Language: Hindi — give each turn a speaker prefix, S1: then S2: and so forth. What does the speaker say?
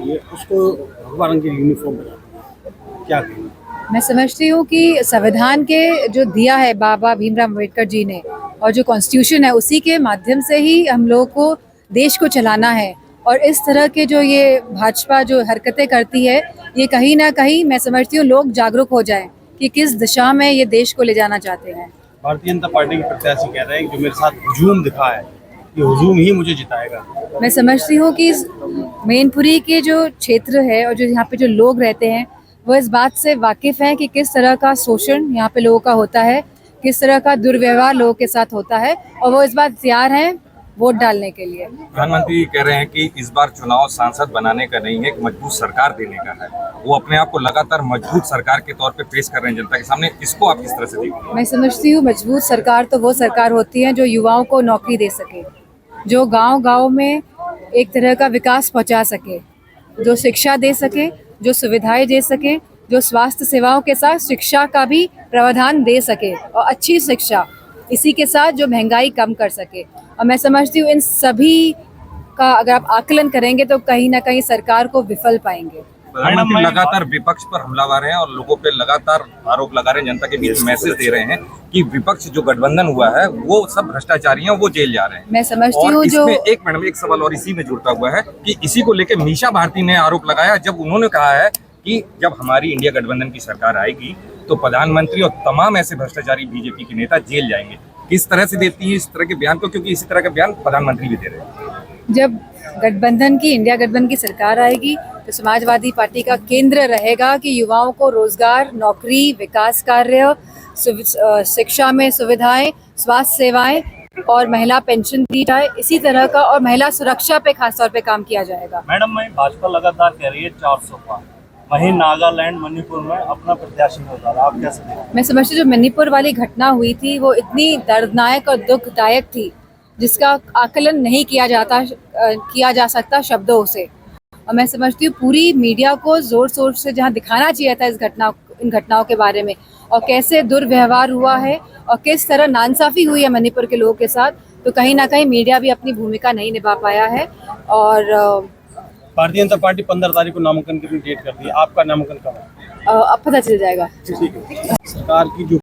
S1: होती है उसको भगवा रंग की यूनिफॉर्म बनाती है, क्या कहेंगे?
S2: मैं समझती हूँ कि संविधान के जो दिया है बाबा भीमराव अम्बेडकर जी ने और जो कॉन्स्टिट्यूशन है उसी के माध्यम से ही हम लोगों को देश को चलाना है। और इस तरह के जो ये भाजपा जो हरकतें करती है, ये कहीं ना कहीं मैं समझती हूँ लोग जागरूक हो जाएं कि किस दिशा में ये देश को ले जाना चाहते हैं।
S1: भारतीय जनता पार्टी के प्रत्याशी कह रहे हैं कि जो मेरे साथ हुजूम दिखा है, ये हुजूम ही मुझे जिताएगा।
S2: मैं समझती हूँ कि मैनपुरी के जो क्षेत्र है और जो यहाँ पे जो लोग रहते हैं वो इस बात से वाकिफ़ हैं कि किस तरह का शोषण यहाँ पे लोगों का होता है, किस तरह का दुर्व्यवहार लोगों के साथ होता है, और वो इस बात तैयार हैं वोट डालने के लिए।
S3: प्रधानमंत्री कह रहे हैं कि इस बार चुनाव सांसद बनाने का नहीं है, एक मजबूत सरकार देने का है। वो अपने आप को लगातार मजबूत सरकार के तौर पे पेश कर रहे हैं जनता के सामने। इसको आप किस तरह से देखते हैं?
S2: मैं समझती हूँ मजबूत सरकार तो वो सरकार होती है जो युवाओं को नौकरी दे सके, जो गांव-गांव में एक तरह का विकास पहुंचा सके, जो शिक्षा दे सके, जो सुविधाएं दे सके, जो स्वास्थ्य सेवाओं के साथ शिक्षा का भी प्रावधान दे सके और अच्छी शिक्षा, इसी के साथ जो महंगाई कम कर सके। और मैं समझती हूँ इन सभी का अगर आप आकलन करेंगे तो कहीं ना कहीं सरकार को विफल पाएंगे।
S3: प्रधानमंत्री लगातार विपक्ष पर हमलावर हैं और लोगों पे लगातार आरोप लगा रहे हैं, जनता के बीच मैसेज दे रहे हैं कि विपक्ष जो गठबंधन हुआ है वो सब भ्रष्टाचारी हैं, वो जेल जा रहे हैं।
S2: मैं समझती हूँ
S3: जो एक मैडम एक सवाल और इसी में जुड़ता हुआ है कि इसी को लेकर मीशा भारती ने आरोप लगाया, जब उन्होंने कहा है कि जब हमारी इंडिया गठबंधन की सरकार आएगी तो प्रधानमंत्री और तमाम ऐसे भ्रष्टाचारी बीजेपी के नेता जेल जाएंगे। किस तरह से देती है इस तरह के बयान को, क्योंकि इसी तरह के बयान प्रधानमंत्री भी दे रहे हैं।
S2: जब इंडिया गठबंधन की सरकार आएगी तो समाजवादी पार्टी का केंद्र रहेगा कि युवाओं को रोजगार, नौकरी, विकास कार्य, शिक्षा में सुविधाएं, स्वास्थ्य सेवाएं और महिला पेंशन दी जाए, इसी तरह का, और महिला सुरक्षा पे खास तौर पे काम किया जाएगा।
S4: मैडम, मैं भाजपा लगातार कह रही है 400 पार, वहीं नागालैंड, मणिपुर में अपना प्रत्याशी होता है, आप कैसे देखते हैं?
S2: मैं समझती हूँ जो मणिपुर वाली घटना हुई थी वो इतनी दर्दनाक और दुखदायक थी जिसका आकलन नहीं किया जा सकता शब्दों से। और मैं समझती हूँ पूरी मीडिया को जोर शोर से जहाँ दिखाना चाहिए था इन घटनाओं के बारे में, और कैसे दुर्व्यवहार हुआ है और किस तरह नाइंसाफी हुई है मणिपुर के लोगों के साथ, तो कहीं ना कहीं मीडिया भी अपनी भूमिका नहीं निभा पाया है। और
S1: भारतीय जनता पार्टी 15 तारीख को नामांकन की डेट कर दी है, आपका नामांकन कब है?
S2: अब पता चल जाएगा।
S1: ठीक है। सरकार की जो